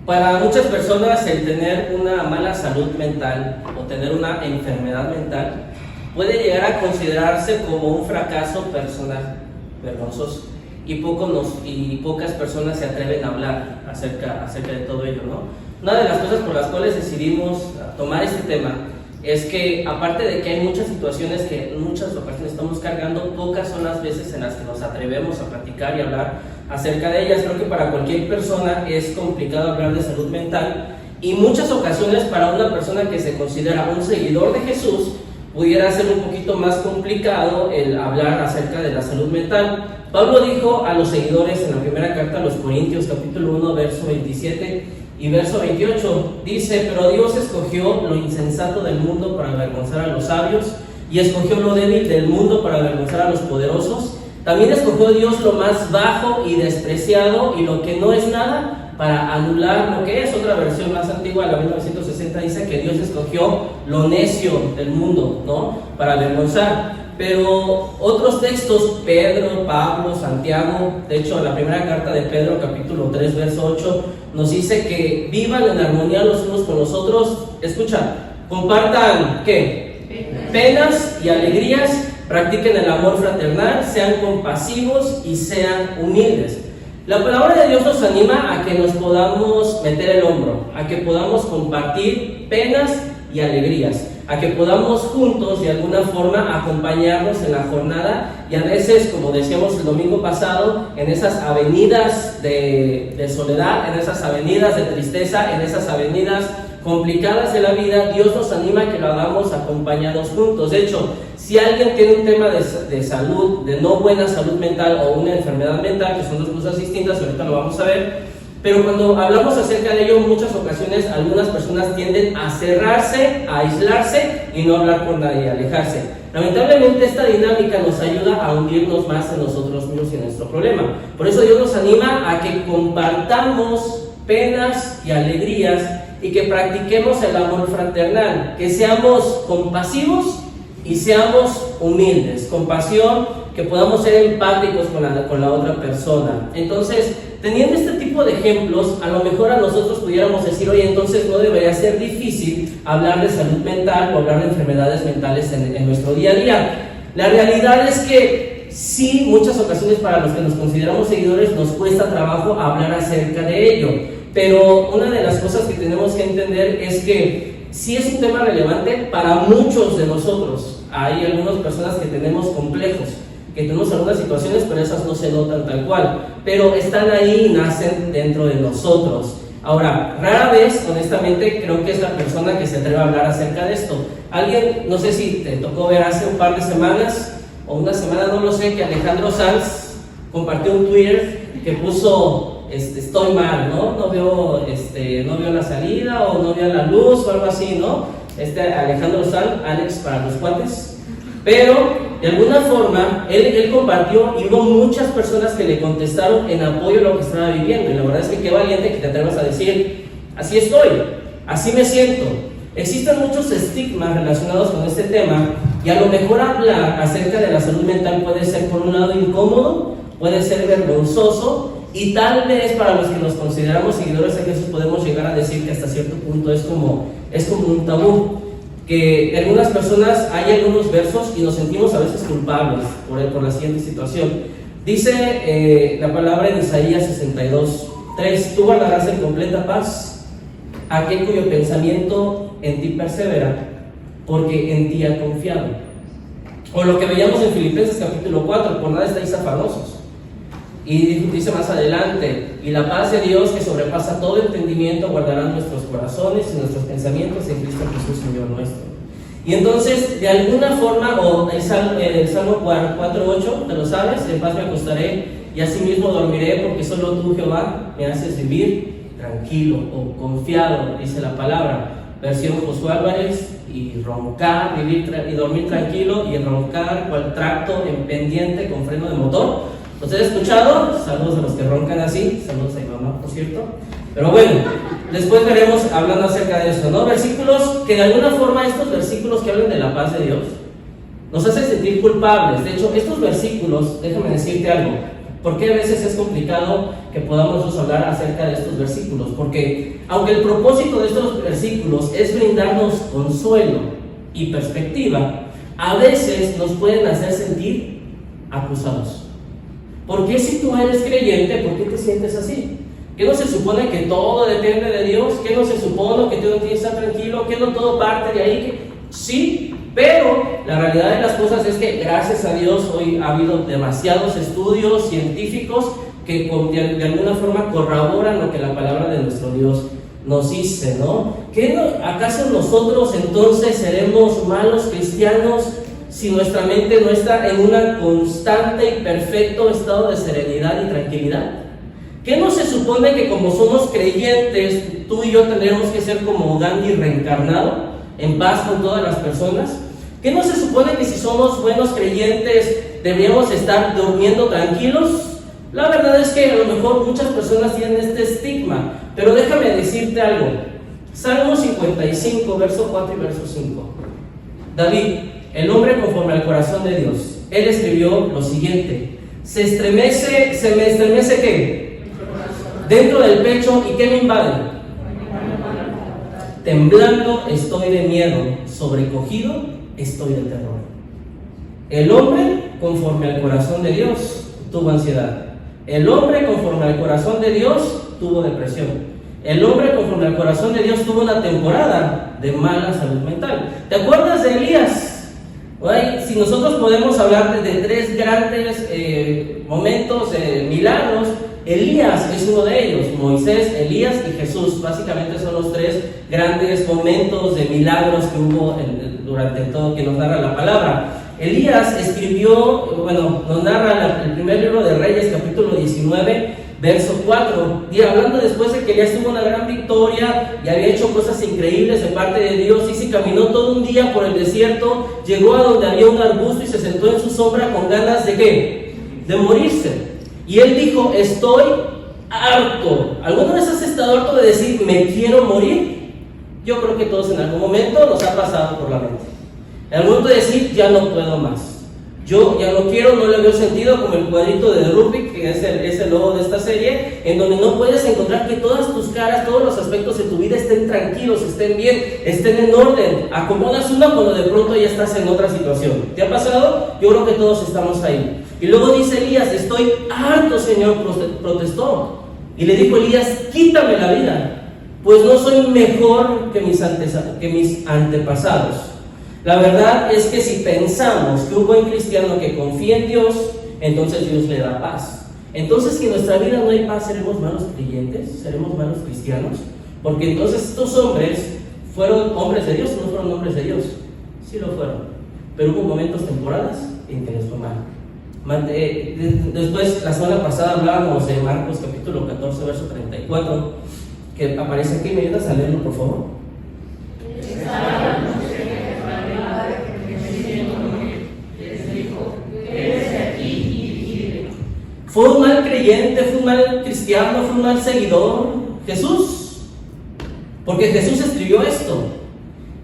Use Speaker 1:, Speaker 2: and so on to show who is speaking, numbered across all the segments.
Speaker 1: Para muchas personas el tener una mala salud mental o tener una enfermedad mental puede llegar a considerarse como un fracaso personal vergonzoso y pocas personas se atreven a hablar acerca de todo ello, ¿no? Una de las cosas por las cuales decidimos tomar este tema es que, aparte de que hay muchas situaciones que en muchas ocasiones estamos cargando, pocas son las veces en las que nos atrevemos a platicar y hablar acerca de ellas. Creo que para cualquier persona es complicado hablar de salud mental, y muchas ocasiones para una persona que se considera un seguidor de Jesús pudiera ser un poquito más complicado el hablar acerca de la salud mental. Pablo dijo a los seguidores en la primera carta a los Corintios, capítulo 1, verso 27 y verso 28, dice: pero Dios escogió lo insensato del mundo para avergonzar a los sabios, y escogió lo débil del mundo para avergonzar a los poderosos. También escogió Dios lo más bajo y despreciado y lo que no es nada para anular lo que es. Otra versión más antigua, la 1960, dice que Dios escogió lo necio del mundo, ¿no?, para avergonzar. Pero otros textos, Pedro, Pablo, Santiago, de hecho la primera carta de Pedro, capítulo 3, verso 8, nos dice que vivan en armonía los unos con los otros. Escucha, compartan, ¿qué? Penas y alegrías, practiquen el amor fraternal, sean compasivos y sean humildes. La palabra de Dios nos anima a que nos podamos meter el hombro, a que podamos compartir penas y alegrías, a que podamos juntos de alguna forma acompañarnos en la jornada, y a veces, como decíamos el domingo pasado, en esas avenidas de soledad, en esas avenidas de tristeza, en esas avenidas complicadas de la vida, Dios nos anima a que lo hagamos acompañados juntos. De hecho, si alguien tiene un tema de salud, de no buena salud mental o una enfermedad mental, que son dos cosas distintas, ahorita lo vamos a ver, pero cuando hablamos acerca de ello, en muchas ocasiones algunas personas tienden a cerrarse, a aislarse y no hablar con nadie, a alejarse. Lamentablemente esta dinámica nos ayuda a hundirnos más en nosotros mismos y en nuestro problema. Por eso Dios nos anima a que compartamos penas y alegrías y que practiquemos el amor fraternal, que seamos compasivos y seamos humildes. Compasión, que podamos ser empáticos con la otra persona. Entonces, teniendo este tipo de ejemplos, a lo mejor a nosotros pudiéramos decir: oye, entonces no debería ser difícil hablar de salud mental o hablar de enfermedades mentales en nuestro día a día. La realidad es que sí, muchas ocasiones para los que nos consideramos seguidores nos cuesta trabajo hablar acerca de ello, pero una de las cosas que tenemos que entender es que sí es un tema relevante para muchos de nosotros. Hay algunas personas que tenemos complejos, que tenemos algunas situaciones, pero esas no se notan tal cual, pero están ahí y nacen dentro de nosotros. Ahora, rara vez, honestamente, creo que es la persona que se atreve a hablar acerca de esto. Alguien, no sé si te tocó ver hace un par de semanas, o una semana, no lo sé, que Alejandro Sanz compartió un Twitter que puso: estoy mal, ¿no? No veo la salida, o no veo la luz, o algo así, ¿no? Alejandro Sanz, Alex para los cuates. Pero de alguna forma él compartió, y hubo muchas personas que le contestaron en apoyo a lo que estaba viviendo. Y la verdad es que qué valiente que te atrevas a decir: así estoy, así me siento. Existen muchos estigmas relacionados con este tema, y a lo mejor hablar acerca de la salud mental puede ser, por un lado, incómodo, puede ser vergonzoso, y tal vez para los que nos consideramos seguidores de Jesús podemos llegar a decir que hasta cierto punto es como un tabú. Que algunas personas, hay algunos versos y nos sentimos a veces culpables por la siguiente situación. Dice la palabra en Isaías 62:3: tú guardarás en completa paz aquel cuyo pensamiento en ti persevera, porque en ti ha confiado. O lo que veíamos en Filipenses capítulo 4: por nada estáis afanosos. Y dice más adelante: y la paz de Dios, que sobrepasa todo entendimiento, guardará nuestros corazones y nuestros pensamientos en Cristo Jesús, Señor nuestro. Y entonces, de alguna forma, o el Salmo 4:8, ¿te lo sabes? En paz me acostaré y asimismo dormiré, porque solo tú, Jehová, me haces vivir tranquilo o confiado, dice la palabra. Versión Josué Álvarez: y roncar, vivir y dormir tranquilo, y roncar cual tracto en pendiente con freno de motor. ¿Los he escuchado? Saludos a los que roncan así, saludos a mi mamá, por cierto. Pero bueno, después veremos hablando acerca de esto, ¿no? Versículos que de alguna forma, estos versículos que hablan de la paz de Dios, nos hacen sentir culpables. De hecho, estos versículos, déjame decirte algo, ¿Por qué a veces es complicado que podamos nosotros hablar acerca de estos versículos? Porque aunque el propósito de estos versículos es brindarnos consuelo y perspectiva, a veces nos pueden hacer sentir acusados. ¿Por qué si tú eres creyente, por qué te sientes así? ¿Qué no se supone que todo depende de Dios? ¿Qué no se supone que tú no tienes que estar tranquilo? ¿Qué no todo parte de ahí? Sí, pero la realidad de las cosas es que gracias a Dios hoy ha habido demasiados estudios científicos que de alguna forma corroboran lo que la palabra de nuestro Dios nos dice, ¿no? ¿Acaso nosotros entonces seremos malos cristianos si nuestra mente no está en un constante y perfecto estado de serenidad y tranquilidad? ¿Qué no se supone que como somos creyentes, tú y yo tendremos que ser como Gandhi reencarnado, en paz con todas las personas? ¿Qué no se supone que si somos buenos creyentes deberíamos estar durmiendo tranquilos? La verdad es que a lo mejor muchas personas tienen este estigma, pero déjame decirte algo. Salmo 55, verso 4 y verso 5. David, el hombre conforme al corazón de Dios, él escribió lo siguiente: se me estremece ¿qué? Dentro del pecho, ¿y qué me invade? Temblando estoy de miedo, sobrecogido estoy de terror. El hombre conforme al corazón de Dios tuvo ansiedad. El hombre conforme al corazón de Dios tuvo depresión. El hombre conforme al corazón de Dios tuvo una temporada de mala salud mental. ¿Te acuerdas de Elías? Si nosotros podemos hablar de tres grandes momentos, milagros, Elías es uno de ellos. Moisés, Elías y Jesús. Básicamente son los tres grandes momentos de milagros que hubo durante todo que nos narra la palabra. Elías escribió, nos narra el primer libro de Reyes, capítulo 19, verso 4, y hablando después de que Elías tuvo una gran victoria y había hecho cosas increíbles de parte de Dios, y se caminó todo un día por el desierto, llegó a donde había un arbusto y se sentó en su sombra con ganas de ¿qué? De morirse. Y él dijo: estoy harto. ¿Alguna vez has estado harto de decir me quiero morir? Yo creo que todos en algún momento nos ha pasado por la mente. En algún momento de decir ya no puedo más. Yo ya no quiero, no le veo sentido, como el cuadrito de Rubik, que es el logo de esta serie, en donde no puedes encontrar que todas tus caras, todos los aspectos de tu vida estén tranquilos, estén bien, estén en orden. Acomodas uno cuando de pronto ya estás en otra situación. ¿Te ha pasado? Yo creo que todos estamos ahí. Y luego dice Elías: estoy harto, Señor, protestó. Y le dijo Elías: quítame la vida, pues no soy mejor que mis antepasados. La verdad es que si pensamos que un buen cristiano que confía en Dios, entonces Dios le da paz. Entonces, si en nuestra vida no hay paz, ¿seremos malos creyentes? ¿Seremos malos cristianos? Porque entonces estos hombres fueron hombres de Dios o no fueron hombres de Dios. Sí lo fueron, pero hubo momentos, temporadas en que les fue mal. Después, la semana pasada hablábamos de Marcos capítulo 14, verso 34, que aparece aquí. ¿Me ayudas a leerlo, por favor? ¿Fue un mal creyente? ¿Fue un mal cristiano? ¿Fue un mal seguidor? Jesús. Porque Jesús escribió esto: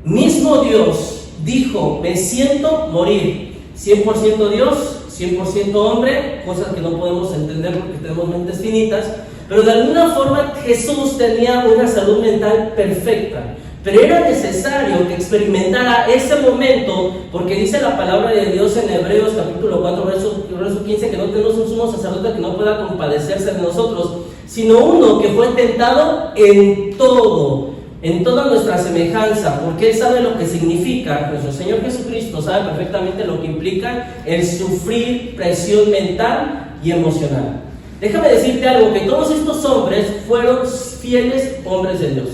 Speaker 1: mismo Dios dijo: me siento morir. 100% Dios, 100% hombre, cosas que no podemos entender porque tenemos mentes finitas, pero de alguna forma Jesús tenía una salud mental perfecta. Pero era necesario que experimentara ese momento, porque dice la palabra de Dios en Hebreos capítulo 4, verso 15, que no tenemos un sumo sacerdote que no pueda compadecerse de nosotros, sino uno que fue tentado en todo, en toda nuestra semejanza, porque Él sabe lo que significa. Nuestro Señor Jesucristo sabe perfectamente lo que implica el sufrir presión mental y emocional. Déjame decirte algo, que todos estos hombres fueron fieles hombres de Dios.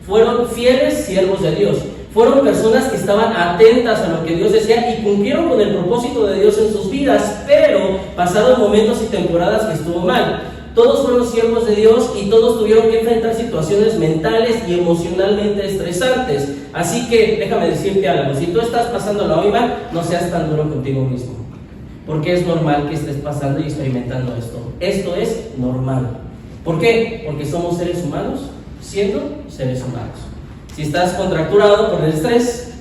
Speaker 1: Fueron fieles siervos de Dios. Fueron personas que estaban atentas a lo que Dios decía y cumplieron con el propósito de Dios en sus vidas, pero pasaron momentos y temporadas que estuvo mal. Todos fueron siervos de Dios y todos tuvieron que enfrentar situaciones mentales y emocionalmente estresantes. Así que déjame decirte algo: si tú estás pasando muy mal, no seas tan duro contigo mismo, porque es normal que estés pasando y experimentando esto. Esto es normal. ¿Por qué? Porque somos seres humanos siendo seres humanos. Si estás contracturado por el estrés,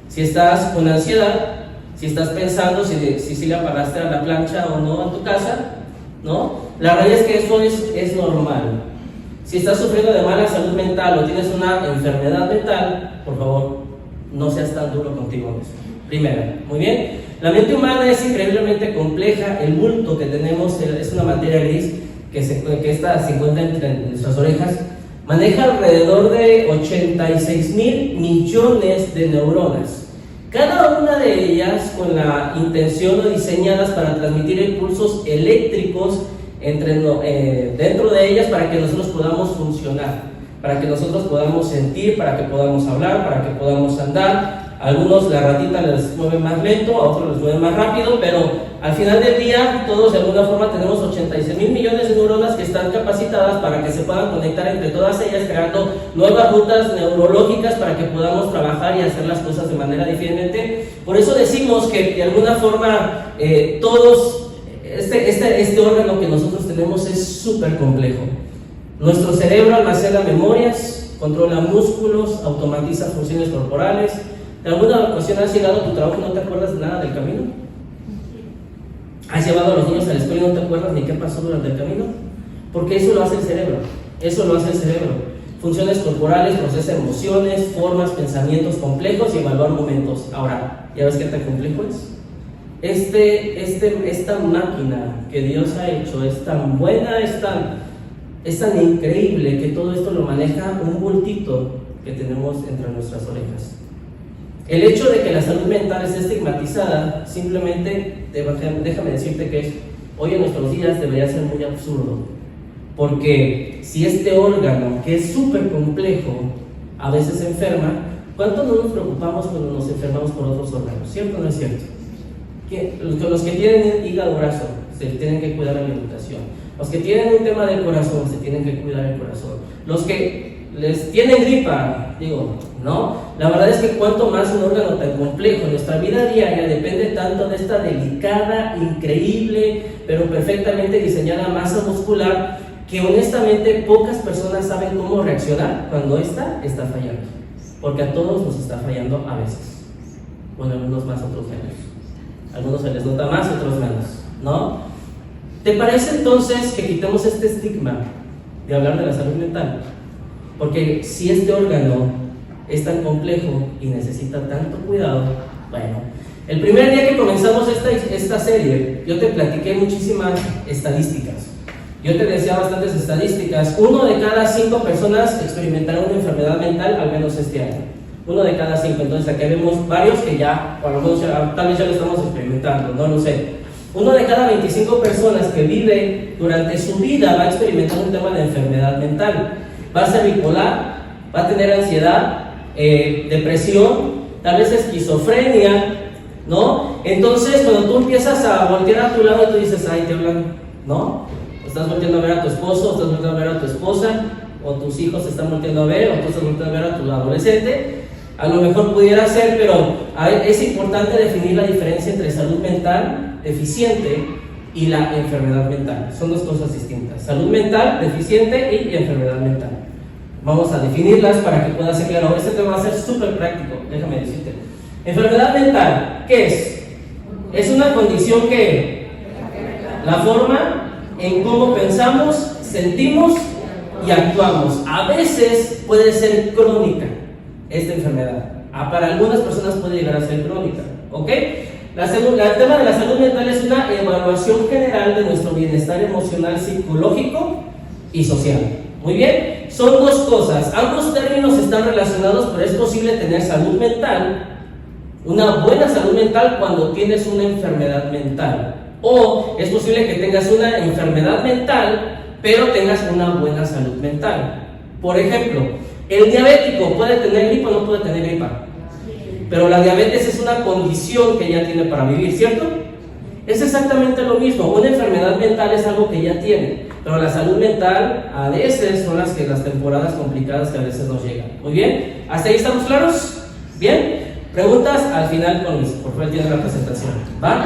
Speaker 1: si estás con ansiedad, si estás pensando si le apagaste a la plancha o no en tu casa, ¿no? La realidad es que eso es normal. Si estás sufriendo de mala salud mental o tienes una enfermedad mental, por favor, no seas tan duro contigo mismo. Primera, muy bien. La mente humana es increíblemente compleja. El bulto que tenemos es una materia gris que se encuentra entre nuestras orejas. Maneja alrededor de 86,000 millones de neuronas. Cada una de ellas con la intención o diseñadas para transmitir impulsos eléctricos dentro de ellas para que nosotros podamos funcionar, para que nosotros podamos sentir, para que podamos hablar, para que podamos andar. A algunos la ratita les mueve más lento, a otros les mueve más rápido, pero al final del día todos de alguna forma tenemos 86,000 millones de neuronas que están capacitadas para que se puedan conectar entre todas ellas, creando nuevas rutas neurológicas para que podamos trabajar y hacer las cosas de manera diferente. Por eso decimos que de alguna forma todos, este órgano que nosotros tenemos es súper complejo. Nuestro cerebro almacena memorias, controla músculos, automatiza funciones corporales. ¿En alguna ocasión has llegado a tu trabajo y no te acuerdas de nada del camino? ¿Has llevado a los niños a la escuela y no te acuerdas ni qué pasó durante el camino? Porque eso lo hace el cerebro. Eso lo hace el cerebro. Funciones corporales, procesa emociones, formas, pensamientos complejos y evaluar momentos. Ahora, ¿ya ves qué tan complejo es? Esta máquina que Dios ha hecho es tan buena, es tan increíble que todo esto lo maneja un bultito que tenemos entre nuestras orejas. El hecho de que la salud mental esté estigmatizada, simplemente, déjame decirte que hoy en nuestros días debería ser muy absurdo, porque si este órgano, que es súper complejo, a veces enferma, ¿cuánto no nos preocupamos cuando nos enfermamos por otros órganos? ¿Cierto o no es cierto? Los que tienen hígado graso se tienen que cuidar la alimentación. Los que tienen un tema del corazón se tienen que cuidar el corazón. Los que les tienen gripa, ¿no? La verdad es que cuanto más un órgano tan complejo, nuestra vida diaria depende tanto de esta delicada, increíble, pero perfectamente diseñada masa muscular, que honestamente pocas personas saben cómo reaccionar cuando esta está fallando. Porque a todos nos está fallando a veces. Bueno, algunos más, otros menos. Algunos se les nota más, otros menos, ¿no? ¿Te parece entonces que quitemos este estigma de hablar de la salud mental? Porque si este órgano es tan complejo y necesita tanto cuidado, bueno, el primer día que comenzamos esta serie, yo te platiqué muchísimas estadísticas. Yo te decía bastantes estadísticas. 1 de cada 5 personas experimentará una enfermedad mental al menos este año. 1 de cada 5. Entonces aquí vemos varios que ya, por lo menos tal vez ya lo estamos experimentando, no lo sé. 1 de cada 25 personas que vive durante su vida va a experimentar un tema de enfermedad mental. Va a ser bipolar, va a tener ansiedad, depresión, tal vez esquizofrenia, ¿no? Entonces, cuando tú empiezas a voltear a tu lado y tú dices, ay, te hablan, ¿no? Estás volteando a ver a tu esposo, estás volteando a ver a tu esposa, o tus hijos se están volteando a ver, o tú estás volteando a ver a tu adolescente. A lo mejor pudiera ser, pero es importante definir la diferencia entre salud mental deficiente y la enfermedad mental. Son dos cosas distintas: salud mental deficiente y enfermedad mental. Vamos a definirlas para que pueda ser claro. Este tema va a ser súper práctico, déjame decirte. Enfermedad mental, ¿qué es? Es una condición que la forma en cómo pensamos, sentimos y actuamos. A veces puede ser crónica esta enfermedad. Para algunas personas puede llegar a ser crónica, ¿ok? El tema de la salud mental es una evaluación general de nuestro bienestar emocional, psicológico y social. Muy bien, son dos cosas. Ambos términos están relacionados, pero es posible tener salud mental, una buena salud mental, cuando tienes una enfermedad mental. O es posible que tengas una enfermedad mental, pero tengas una buena salud mental. Por ejemplo, el diabético puede tener gripa o no puede tener gripa. Pero la diabetes es una condición que ya tiene para vivir, ¿cierto? Es exactamente lo mismo. Una enfermedad mental es algo que ya tiene, pero la salud mental a veces son las temporadas complicadas que a veces nos llegan. Muy bien, ¿hasta ahí estamos claros? Bien, preguntas al final con Luis, por favor, tiene la presentación, ¿va?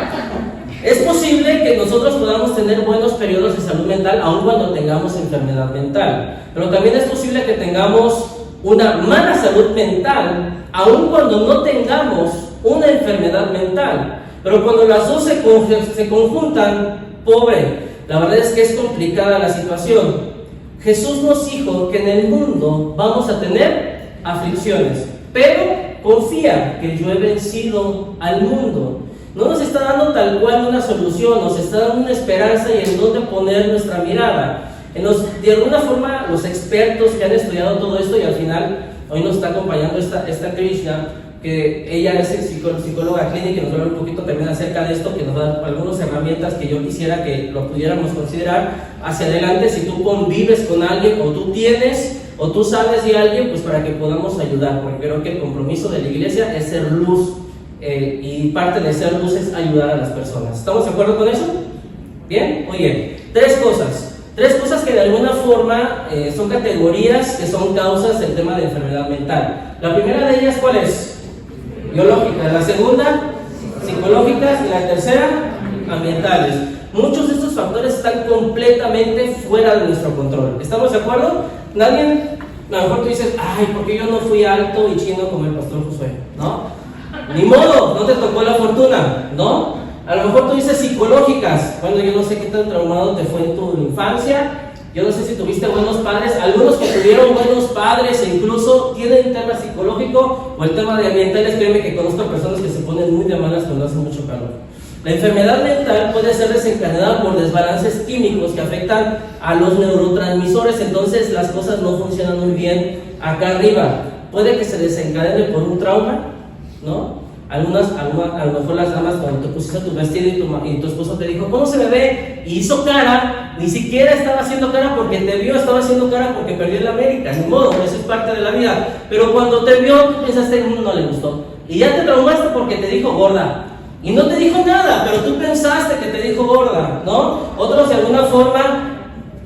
Speaker 1: Es posible que nosotros podamos tener buenos periodos de salud mental aun cuando tengamos enfermedad mental, pero también es posible que tengamos una mala salud mental aun cuando no tengamos una enfermedad mental. Pero cuando las dos se conjuntan, pobre, la verdad es que es complicada la situación. Jesús nos dijo que en el mundo vamos a tener aflicciones, pero confía que yo he vencido al mundo. No nos está dando tal cual una solución, nos está dando una esperanza y en dónde poner nuestra mirada. De alguna forma, los expertos que han estudiado todo esto, y al final hoy nos está acompañando esta Krishna, que ella es psicóloga clínica y nos va a hablar un poquito también acerca de esto, que nos da algunas herramientas que yo quisiera que lo pudiéramos considerar hacia adelante si tú convives con alguien o tú tienes o tú sabes de alguien, pues para que podamos ayudar, porque creo que el compromiso de la iglesia es ser luz, y parte de ser luz es ayudar a las personas. ¿Estamos de acuerdo con eso? ¿Bien? Muy bien. Tres cosas que de alguna forma son categorías que son causas del tema de enfermedad mental. La primera de ellas, ¿cuál es? Biológicas. La segunda, psicológicas. Y la tercera, ambientales. Muchos de estos factores están completamente fuera de nuestro control. ¿Estamos de acuerdo? Nadie, a lo mejor tú dices, ay, ¿por qué yo no fui alto y chino como el pastor Josué? ¿No? Ni modo, no te tocó la fortuna, ¿no? A lo mejor tú dices psicológicas. Bueno, yo no sé qué tan traumado te fue en tu infancia. Yo no sé si tuviste buenos padres. Algunos que tuvieron buenos padres e incluso tienen tema psicológico o el tema de ambientales. Créeme que conozco personas que se ponen muy de malas cuando hace mucho calor. La enfermedad mental puede ser desencadenada por desbalances químicos que afectan a los neurotransmisores. Entonces las cosas no funcionan muy bien acá arriba. Puede que se desencadene por un trauma, ¿no? A lo mejor las damas, cuando te pusiste tu vestido y tu esposo te dijo, ¿cómo se me ve? Y hizo cara, ni siquiera estaba haciendo cara porque te vio, estaba haciendo cara porque perdió el América, ni modo, eso es parte de la vida. Pero cuando te vio, tú pensaste, no le gustó. Y ya te traumaste porque te dijo gorda. Y no te dijo nada, pero tú pensaste que te dijo gorda, ¿no? Otros de alguna forma,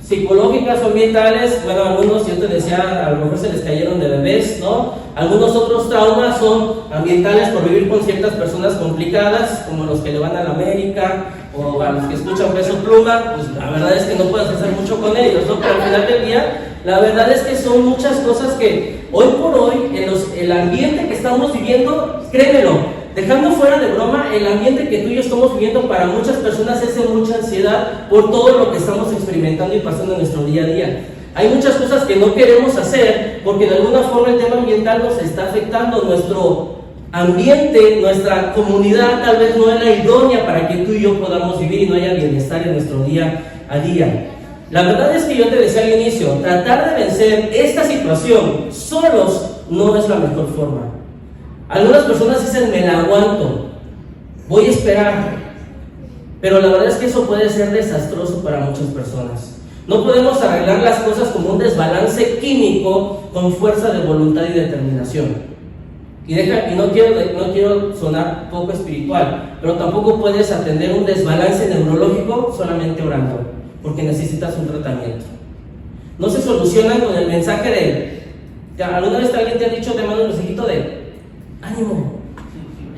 Speaker 1: psicológicas o ambientales, bueno, algunos, yo te decía, a lo mejor se les cayeron de bebés, ¿no? Algunos otros traumas son ambientales por vivir con ciertas personas complicadas, como los que le van a la América, o a los que escuchan Peso Pluma, pues la verdad es que no puedes hacer mucho con ellos, ¿no? Pero al final del día, la verdad es que son muchas cosas que hoy por hoy, el ambiente que estamos viviendo, créemelo, dejando fuera de broma, el ambiente que tú y yo estamos viviendo para muchas personas es de mucha ansiedad por todo lo que estamos experimentando y pasando en nuestro día a día. Hay muchas cosas que no queremos hacer porque de alguna forma el tema ambiental nos está afectando. Nuestro ambiente, nuestra comunidad tal vez no es la idónea para que tú y yo podamos vivir y no haya bienestar en nuestro día a día. La verdad es que yo te decía al inicio, tratar de vencer esta situación solos no es la mejor forma. Algunas personas dicen, me la aguanto, voy a esperar, pero la verdad es que eso puede ser desastroso para muchas personas. No podemos arreglar las cosas como un desbalance químico con fuerza de voluntad y determinación. Y no quiero sonar poco espiritual, pero tampoco puedes atender un desbalance neurológico solamente orando, porque necesitas un tratamiento. No se solucionan con el mensaje de ¿alguna vez alguien te ha dicho, te mando un mensajito de ánimo,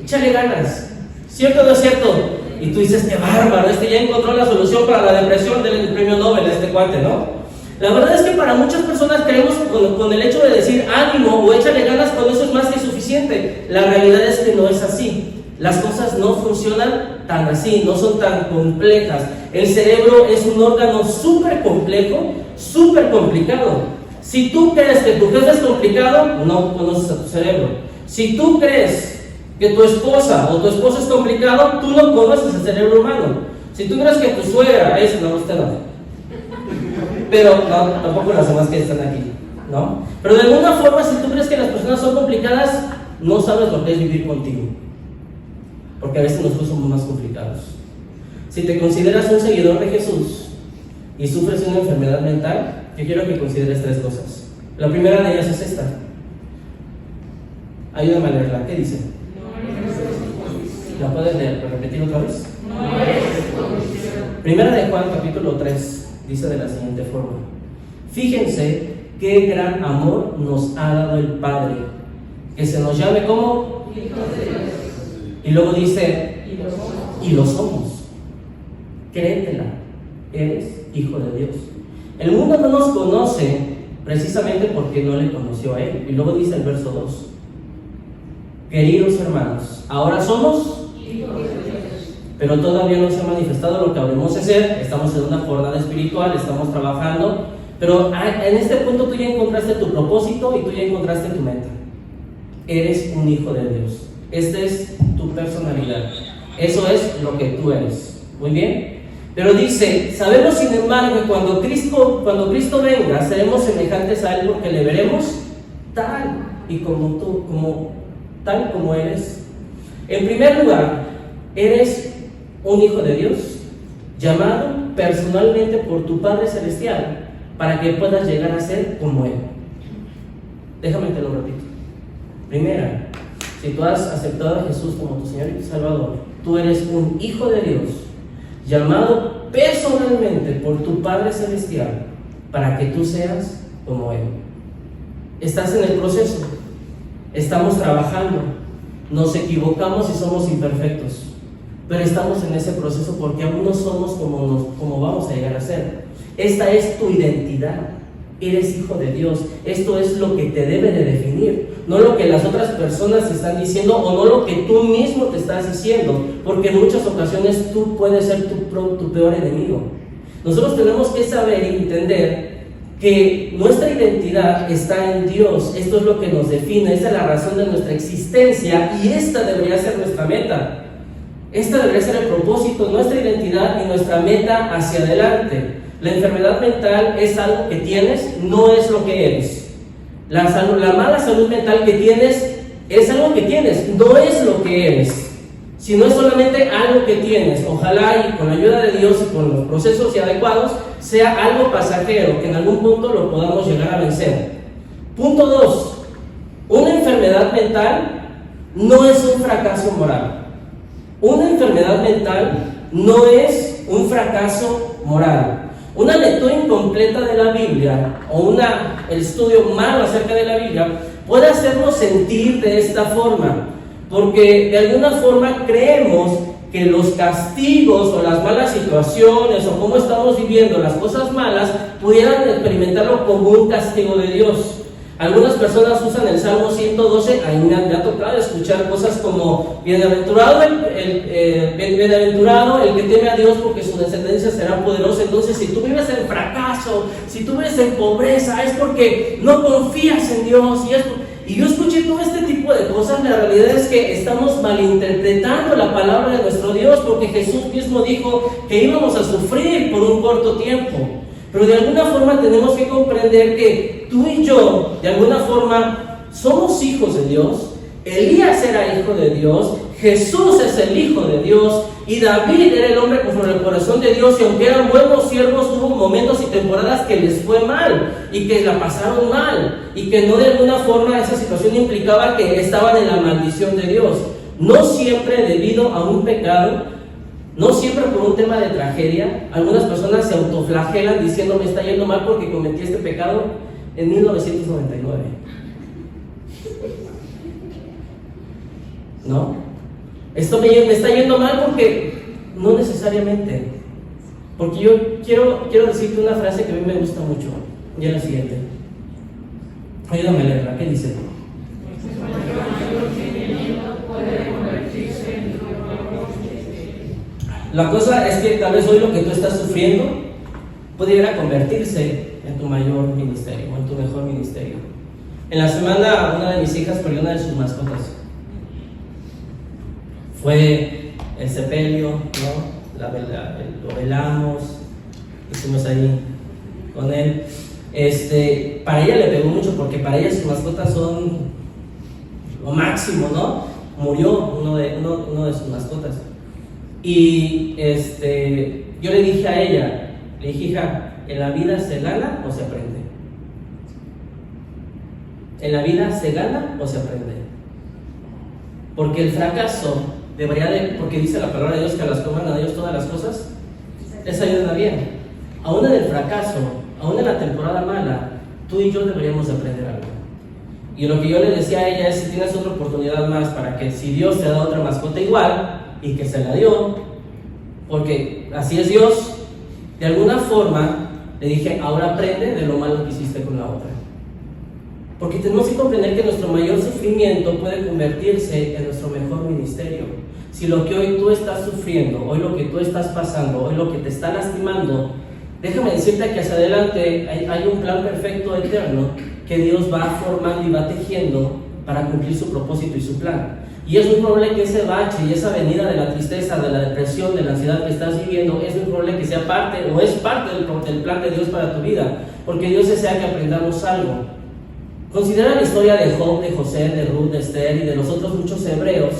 Speaker 1: échale ganas, ¿cierto o no es cierto? Y tú dices, qué bárbaro, ya encontró la solución para la depresión del premio Nobel, cuate, ¿no? La verdad es que para muchas personas creemos con el hecho de decir ánimo o échale ganas, con eso es más que suficiente. La realidad es que no es así. Las cosas no funcionan tan así, no son tan complejas. El cerebro es un órgano súper complejo, súper complicado. Si tú crees que tu jefe es complicado, no conoces a tu cerebro. Si tú crees que tu esposa o tu esposo es complicado, tú no conoces el cerebro humano. Si tú crees que tu suegra es, no, usted no. Pero no, tampoco las demás que están aquí, ¿no? Pero de alguna forma, si tú crees que las personas son complicadas, no sabes lo que es vivir contigo. Porque a veces nosotros somos más complicados. Si te consideras un seguidor de Jesús y sufres una enfermedad mental, yo quiero que consideres tres cosas. La primera de ellas es esta. Ayúdame a leerla. ¿Qué dice? ¿La puedes leer? ¿Puedes repetir otra vez? Primera de Juan, capítulo 3, dice de la siguiente forma. Fíjense qué gran amor nos ha dado el Padre, que se nos llame como hijos de Dios. Y luego dice, y lo somos. Créetela, eres hijo de Dios. El mundo no nos conoce precisamente porque no le conoció a Él. Y luego dice el verso 2. Queridos hermanos, ahora somos hijos de Dios. pero todavía no se ha manifestado lo que habremos de ser. Estamos en una jornada espiritual, estamos trabajando, pero en este punto tú ya encontraste tu propósito y tú ya encontraste tu meta. Eres un hijo de Dios. Esta es tu personalidad. Eso es lo que tú eres. Muy bien. Pero dice, sabemos sin embargo que cuando Cristo venga, seremos semejantes a Él porque le veremos tal y tal como eres. En primer lugar, eres un hijo de Dios, llamado personalmente por tu Padre Celestial, para que puedas llegar a ser como Él. Déjame te lo repito. Primera, si tú has aceptado a Jesús como tu Señor y tu Salvador, tú eres un hijo de Dios, llamado personalmente por tu Padre Celestial, para que tú seas como Él. Estás en el proceso, estamos trabajando, nos equivocamos y somos imperfectos, pero estamos en ese proceso porque aún no somos como vamos a llegar a ser. Esta es tu identidad, eres hijo de Dios. Esto es lo que te debe de definir, no lo que las otras personas te están diciendo o no lo que tú mismo te estás diciendo, porque en muchas ocasiones tú puedes ser tu peor enemigo. Nosotros tenemos que saber y entender que nuestra identidad está en Dios. Esto es lo que nos define, esta es la razón de nuestra existencia y esta debería ser nuestra meta. Esta debería ser el propósito, nuestra identidad y nuestra meta hacia adelante. La enfermedad mental es algo que tienes, no es lo que eres. La mala salud mental que tienes es algo que tienes, no es lo que eres. Si no es solamente algo que tienes, ojalá y con la ayuda de Dios y con los procesos adecuados, sea algo pasajero, que en algún punto lo podamos llegar a vencer. Punto 2. Una enfermedad mental no es un fracaso moral. Una enfermedad mental no es un fracaso moral. Una lectura incompleta de la Biblia o el estudio malo acerca de la Biblia puede hacernos sentir de esta forma, porque de alguna forma creemos que los castigos o las malas situaciones o cómo estamos viviendo las cosas malas pudieran experimentarlo como un castigo de Dios. Algunas personas usan el Salmo 112, a mí me ha tocado escuchar cosas como bienaventurado el que teme a Dios porque su descendencia será poderosa. Entonces, si tú vives en fracaso, si tú vives en pobreza, es porque no confías en Dios. Y yo escuché todo este tipo de cosas. La realidad es que estamos malinterpretando la palabra de nuestro Dios, porque Jesús mismo dijo que íbamos a sufrir por un corto tiempo. Pero de alguna forma tenemos que comprender que tú y yo, de alguna forma, somos hijos de Dios. Elías era hijo de Dios, Jesús es el hijo de Dios, y David era el hombre conforme al corazón de Dios. Y aunque eran buenos siervos, hubo momentos y temporadas que les fue mal y que la pasaron mal, y que no de alguna forma esa situación implicaba que estaban en la maldición de Dios. No siempre debido a un pecado, no siempre por un tema de tragedia. Algunas personas se autoflagelan diciendo me está yendo mal porque cometí este pecado en 1999. ¿No? Esto me está yendo mal porque no necesariamente. Porque yo quiero decirte una frase que a mí me gusta mucho. Y es la siguiente. Ayúdame a leerla. ¿Qué dice? La cosa es que tal vez hoy lo que tú estás sufriendo pudiera convertirse en tu mayor ministerio o en tu mejor ministerio. En la semana una de mis hijas perdió una de sus mascotas. Fue el sepelio, ¿no? Lo velamos, hicimos ahí con él. Para ella le pegó mucho porque para ella sus mascotas son lo máximo, ¿no? Murió uno de sus mascotas. Y yo le dije a ella, hija, ¿en la vida se gana o se aprende? ¿En la vida se gana o se aprende? Porque el fracaso porque dice la palabra de Dios que a las que aman a Dios todas las cosas les ayudan bien. Aún en el fracaso, aún en la temporada mala, tú y yo deberíamos de aprender algo. Y lo que yo le decía a ella es, si tienes otra oportunidad más para que si Dios te da otra mascota igual, y que se la dio, porque así es Dios, de alguna forma le dije, ahora aprende de lo malo que hiciste con la otra. Porque tenemos que comprender que nuestro mayor sufrimiento puede convertirse en nuestro mejor ministerio. Si lo que hoy tú estás sufriendo, hoy lo que tú estás pasando, hoy lo que te está lastimando, déjame decirte que hacia adelante hay un plan perfecto, eterno, que Dios va formando y va tejiendo para cumplir su propósito y su plan. Y es muy probable que ese bache y esa venida de la tristeza, de la depresión, de la ansiedad que estás viviendo, es muy probable que sea parte o es parte del plan de Dios para tu vida, porque Dios desea que aprendamos algo. Considera la historia de Job, de José, de Ruth, de Esther y de los otros muchos hebreos,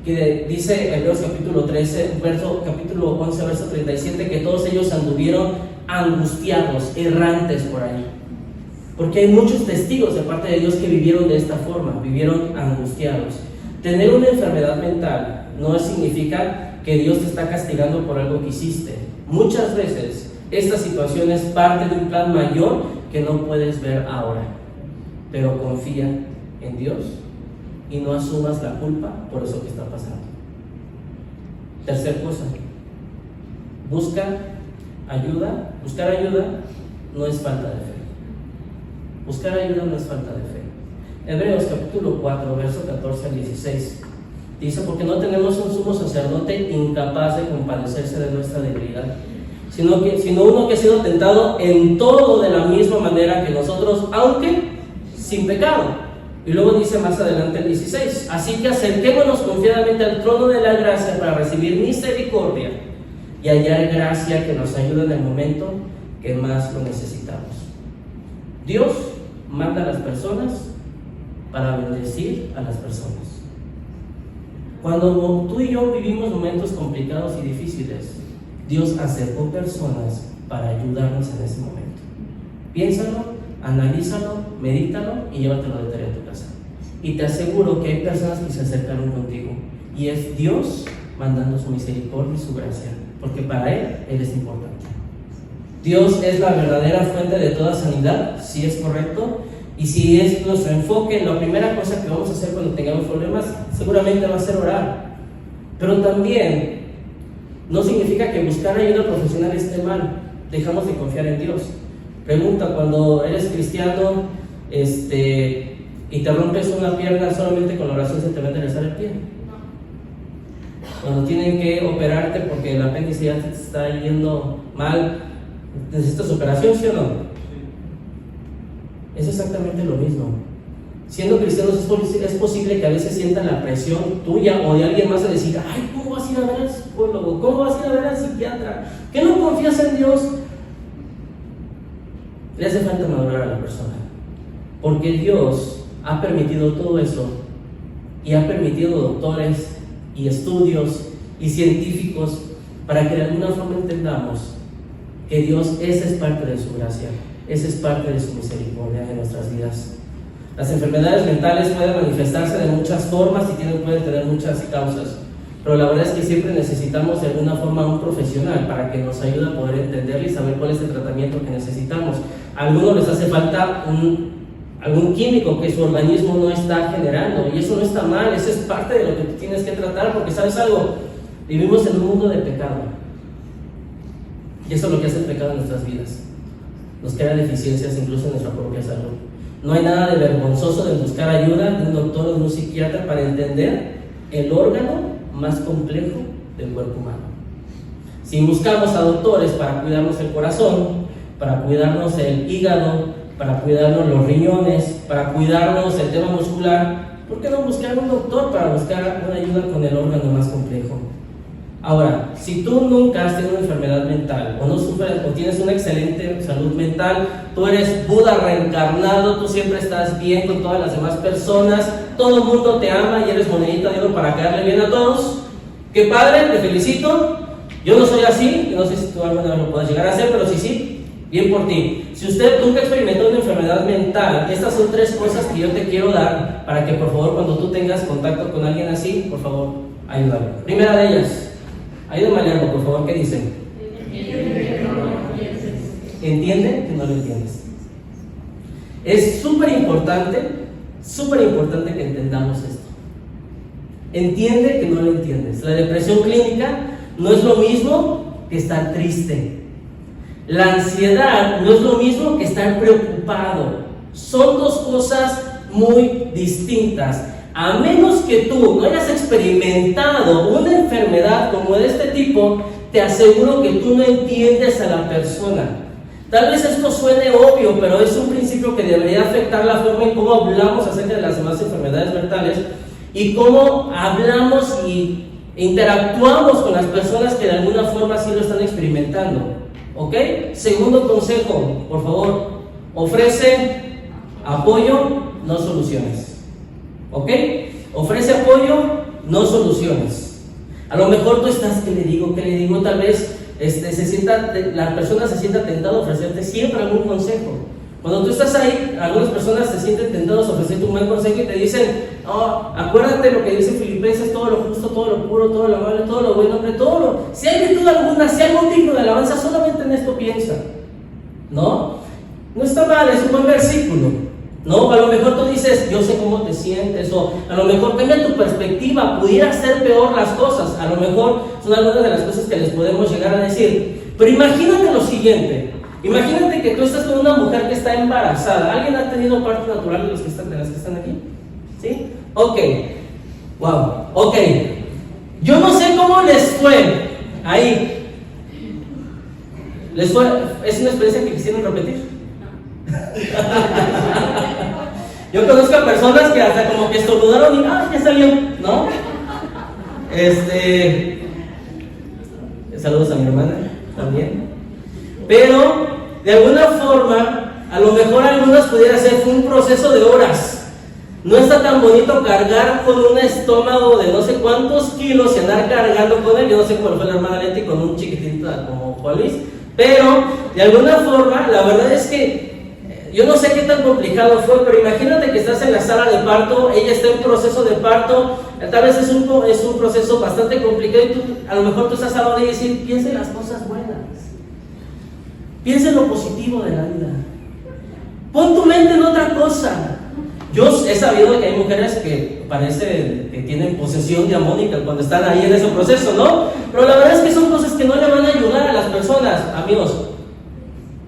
Speaker 1: que dice Hebreos capítulo 13, capítulo 11, verso 37, que todos ellos anduvieron angustiados, errantes por ahí. Porque hay muchos testigos de parte de Dios que vivieron de esta forma, vivieron angustiados. Tener una enfermedad mental no significa que Dios te está castigando por algo que hiciste. Muchas veces esta situación es parte de un plan mayor que no puedes ver ahora. Pero confía en Dios y no asumas la culpa por eso que está pasando. Tercer cosa, buscar ayuda no es falta de fe. Buscar ayuda no es falta de fe. Hebreos capítulo 4, verso 14 al 16 dice: porque no tenemos un sumo sacerdote incapaz de compadecerse de nuestra debilidad, sino uno que ha sido tentado en todo de la misma manera que nosotros, aunque sin pecado. Y luego dice más adelante el 16: así que acerquémonos confiadamente al trono de la gracia para recibir misericordia y hallar gracia que nos ayude en el momento que más lo necesitamos. Dios manda a las personas para bendecir a las personas. Cuando tú y yo vivimos momentos complicados y difíciles, Dios acercó personas para ayudarnos en ese momento. Piénsalo, analízalo, medítalo y llévatelo de tarea a tu casa. Y te aseguro que hay personas que se acercaron contigo, y es Dios mandando su misericordia y su gracia, porque para Él es importante. Dios es la verdadera fuente de toda sanidad, si es correcto, y si es nuestro enfoque, la primera cosa que vamos a hacer cuando tengamos problemas seguramente va a ser orar. Pero también no significa que buscar ayuda profesional esté mal. Dejamos de confiar en Dios. Pregunta: cuando eres cristiano y te rompes una pierna, solamente con la oración se te va a enderezar el pie. Cuando tienen que operarte porque el apéndice ya te está yendo mal, ¿necesitas operación, sí o no? Es exactamente lo mismo. Siendo cristianos es posible que a veces sientan la presión tuya o de alguien más a decir: ay, ¿cómo vas a ir a ver al psicólogo? ¿Cómo vas a ir a ver al psiquiatra? ¿Qué no confías en Dios? Le hace falta madurar a la persona, porque Dios ha permitido todo eso y ha permitido doctores y estudios y científicos para que de alguna forma entendamos que Dios, esa es parte de su gracia, esa es parte de su misericordia en nuestras vidas. Las enfermedades mentales pueden manifestarse de muchas formas y pueden tener muchas causas, pero la verdad es que siempre necesitamos de alguna forma un profesional para que nos ayude a poder entenderlo y saber cuál es el tratamiento que necesitamos. A algunos les hace falta algún químico que su organismo no está generando, y eso no está mal, eso es parte de lo que tú tienes que tratar, porque ¿sabes algo? Vivimos en un mundo de pecado, y eso es lo que hace el pecado en nuestras vidas. Nos crea deficiencias incluso en nuestra propia salud. No hay nada de vergonzoso de buscar ayuda de un doctor o de un psiquiatra para entender el órgano más complejo del cuerpo humano. Si buscamos a doctores para cuidarnos el corazón, para cuidarnos el hígado, para cuidarnos los riñones, para cuidarnos el tema muscular, ¿por qué no buscar un doctor para buscar una ayuda con el órgano más complejo? Ahora, si tú nunca has tenido una enfermedad mental, o no sufres, o tienes una excelente salud mental, tú eres Buda reencarnado, tú siempre estás bien con todas las demás personas, todo el mundo te ama y eres monedita de oro para caerle bien a todos, ¡qué padre! Te felicito. Yo no soy así, no sé si tú alguna vez lo puedas llegar a hacer, pero sí, bien por ti. Si usted nunca experimentó una enfermedad mental, estas son 3 cosas que yo te quiero dar para que por favor cuando tú tengas contacto con alguien así, por favor, ayúdame. Primera de ellas, ayúdame a leerlo, por favor, ¿qué dicen? ¿Entiende que no lo entiendes? Es súper importante que entendamos esto. Entiende que no lo entiendes. La depresión clínica no es lo mismo que estar triste. La ansiedad no es lo mismo que estar preocupado. Son 2 cosas muy distintas. A menos que tú no hayas experimentado una enfermedad como de este tipo, te aseguro que tú no entiendes a la persona. Tal vez esto suene obvio, pero es un principio que debería afectar la forma en cómo hablamos acerca de las demás enfermedades mentales y cómo hablamos y interactuamos con las personas que de alguna forma sí lo están experimentando. ¿Ok? Segundo consejo, por favor, ofrece apoyo, no soluciones. ¿Ok? Ofrece apoyo, no soluciones. A lo mejor tú estás, ¿qué le digo? Tal vez la persona se sienta tentada a ofrecerte siempre algún consejo. Cuando tú estás ahí, algunas personas se sienten tentadas a ofrecerte un buen consejo y te dicen: oh, acuérdate lo que dice Filipenses, todo lo justo, todo lo puro, todo lo amable, todo lo bueno, hombre, todo lo... Si hay virtud alguna, si hay algún digno de alabanza, solamente en esto piensa. ¿No? No está mal, es un buen versículo. No, a lo mejor tú dices: yo sé cómo te sientes, o a lo mejor cambia tu perspectiva, pudiera ser peor las cosas. A lo mejor son algunas de las cosas que les podemos llegar a decir. Pero imagínate lo siguiente: imagínate que tú estás con una mujer que está embarazada. ¿Alguien ha tenido parto natural de las que están aquí? ¿Sí? Ok. Wow. Ok. Yo no sé cómo les fue ahí. ¿Les fue? ¿Es una experiencia que quisieron repetir? Yo conozco a personas que hasta como que estornudaron y ya salió, ¿no? Saludos a mi hermana también. Pero de alguna forma, a lo mejor algunas pudiera ser fue un proceso de horas. No está tan bonito cargar con un estómago de no sé cuántos kilos y andar cargando con él. Yo no sé cómo fue la hermana Leti con un chiquitito como Juan Luis, pero de alguna forma, la verdad es que yo no sé qué tan complicado fue, pero imagínate que estás en la sala de parto, ella está en proceso de parto, tal vez es un proceso bastante complicado y tú, a lo mejor tú estás a la hora de decir: piensa en las cosas buenas, piensa en lo positivo de la vida, pon tu mente en otra cosa. Yo he sabido que hay mujeres que parece que tienen posesión diabólica cuando están ahí en ese proceso, ¿no? Pero la verdad es que son cosas que no le van a ayudar a las personas. Amigos,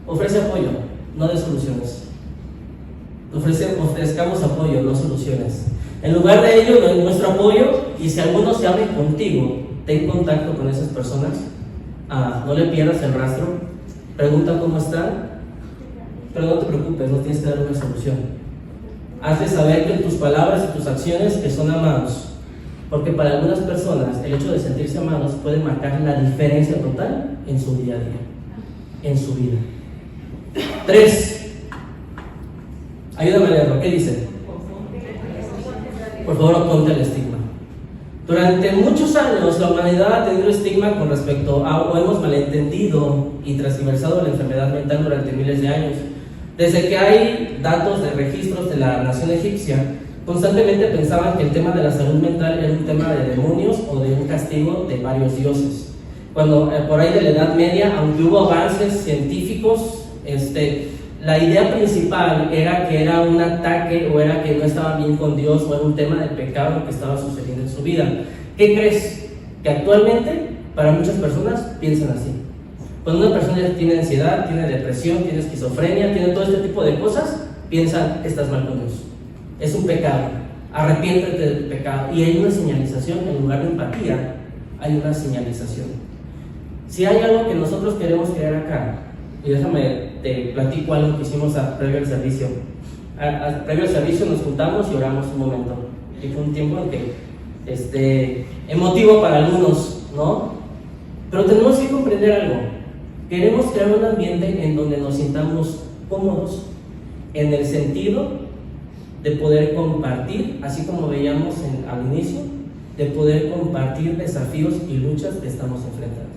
Speaker 1: ofrece apoyo, no de soluciones. Ofrezcamos apoyo, no soluciones. En lugar de ello, nuestro apoyo, y si alguno se abre contigo, ten contacto con esas personas. No le pierdas el rastro. Pregunta cómo están, pero no te preocupes, no tienes que dar una solución. Hazle saber que tus palabras y tus acciones que son amados, porque para algunas personas el hecho de sentirse amados puede marcar la diferencia total en su día a día, en su vida. 3. Ayúdame a leerlo, ¿qué dice? Por favor, ponte el estigma. Durante muchos años la humanidad ha tenido estigma con respecto a, o hemos malentendido y transversado la enfermedad mental durante miles de años. Desde que hay datos de registros de la nación egipcia, constantemente pensaban que el tema de la salud mental era un tema de demonios o de un castigo de varios dioses. Cuando por ahí de la Edad Media, aunque hubo avances científicos, la idea principal era que era un ataque o era que no estaba bien con Dios o era un tema de pecado que estaba sucediendo en su vida. ¿Qué crees? Que actualmente para muchas personas piensan así. Cuando una persona tiene ansiedad, tiene depresión, tiene esquizofrenia, tiene todo este tipo de cosas, piensan: estás mal con Dios, es un pecado, arrepiéntete del pecado. Y hay una señalización, en lugar de empatía, hay una señalización. Si hay algo que nosotros queremos crear acá, y déjame te platico algo que hicimos previo al servicio. Previo al servicio nos juntamos y oramos un momento, y fue un tiempo en que emotivo para algunos, ¿no? Pero tenemos que comprender algo. Queremos crear un ambiente en donde nos sintamos cómodos, en el sentido de poder compartir, así como veíamos al inicio, de poder compartir desafíos y luchas que estamos enfrentando.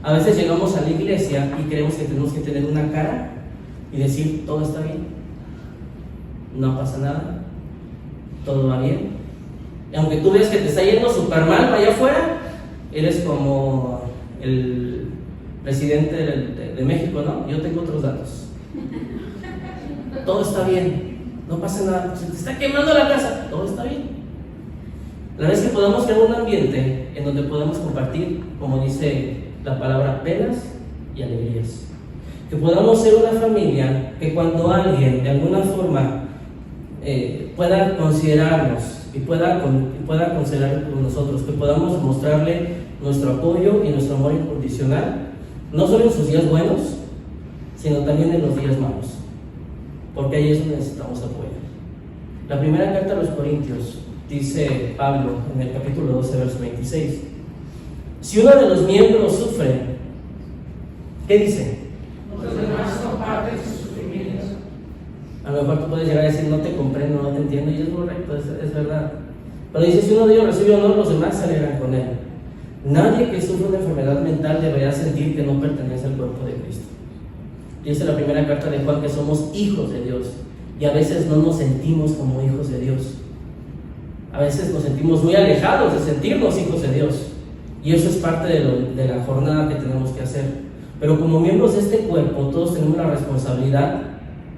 Speaker 1: A veces llegamos a la iglesia y creemos que tenemos que tener una cara y decir: todo está bien, no pasa nada, todo va bien. Y aunque tú veas que te está yendo súper mal allá afuera, eres como el presidente de México, ¿no? Yo tengo otros datos. Todo está bien, no pasa nada. Se te está quemando la casa, todo está bien. La verdad es que podamos crear un ambiente en donde podamos compartir, como dice la palabra, penas y alegrías. Que podamos ser una familia que cuando alguien de alguna forma pueda considerarnos y pueda considerar con nosotros, que podamos mostrarle nuestro apoyo y nuestro amor incondicional, no solo en sus días buenos, sino también en los días malos, porque ahí es donde necesitamos apoyo. La primera carta a los Corintios, dice Pablo en el capítulo 12, verso 26, si uno de los miembros sufre, ¿qué dice?
Speaker 2: Los demás comparten sus sufrimientos.
Speaker 1: A lo mejor tú puedes llegar a decir, no te comprendo, no te entiendo, y es correcto, es verdad. Pero dice, si uno de ellos recibe honor, los demás se alegran con él. Nadie que sufre una enfermedad mental debería sentir que no pertenece al cuerpo de Cristo. Dice la primera carta de Juan que somos hijos de Dios, y a veces no nos sentimos como hijos de Dios. A veces nos sentimos muy alejados de sentirnos hijos de Dios, y eso es parte de la jornada que tenemos que hacer. Pero como miembros de este cuerpo, todos tenemos la responsabilidad,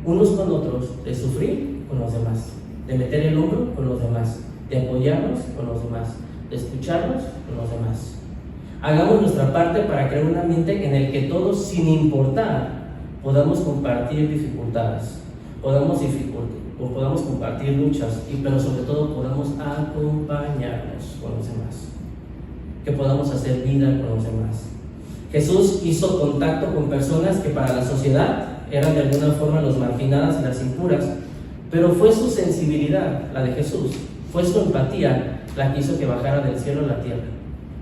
Speaker 1: unos con otros, de sufrir con los demás, de meter el hombro con los demás, de apoyarnos con los demás, de escucharnos con los demás. Hagamos nuestra parte para crear un ambiente en el que todos, sin importar, podamos compartir dificultades, podamos compartir luchas, pero sobre todo podamos acompañarnos con los demás, que podamos hacer vida con los demás. Jesús hizo contacto con personas que para la sociedad eran de alguna forma los marginadas y las impuras, pero fue su sensibilidad, la de Jesús, fue su empatía la que hizo que bajara del cielo a la tierra,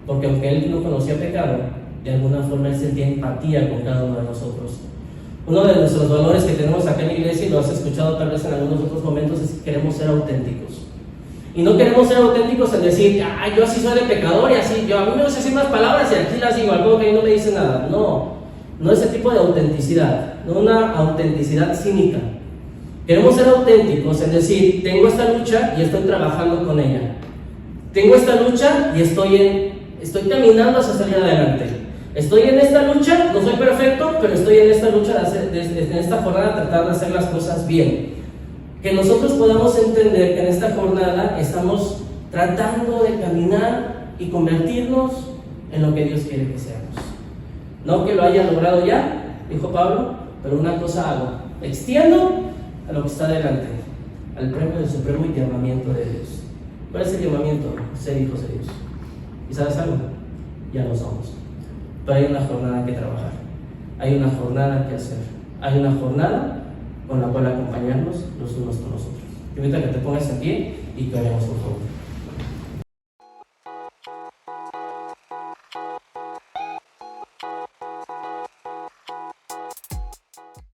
Speaker 1: porque aunque él no conocía pecado, de alguna forma él sentía empatía con cada uno de nosotros. Uno de nuestros valores que tenemos acá en la iglesia, y lo has escuchado tal vez en algunos otros momentos, es que queremos ser auténticos. Y no queremos ser auténticos en decir, yo así soy de pecador y así, a mí me gusta decir unas palabras y aquí las digo, algo que ahí no me dice nada. No ese tipo de autenticidad, no una autenticidad cínica. Queremos ser auténticos en decir, tengo esta lucha y estoy trabajando con ella. Tengo esta lucha y estoy caminando hacia salir adelante. Estoy en esta lucha, no soy perfecto, pero estoy en esta lucha, en esta jornada, tratar de hacer las cosas bien. Que nosotros podamos entender que en esta jornada estamos tratando de caminar y convertirnos en lo que Dios quiere que seamos. No que lo haya logrado ya, dijo Pablo, pero una cosa hago, extiendo a lo que está delante, al premio del supremo llamamiento de Dios. ¿Cuál es el llamamiento? Ser hijos de Dios. ¿Y sabes algo? Ya lo somos. Pero hay una jornada que trabajar, hay una jornada que hacer, hay una jornada con la cual acompañarnos los unos con los otros. Te invito a que te pongas en pie y que oremos, por favor.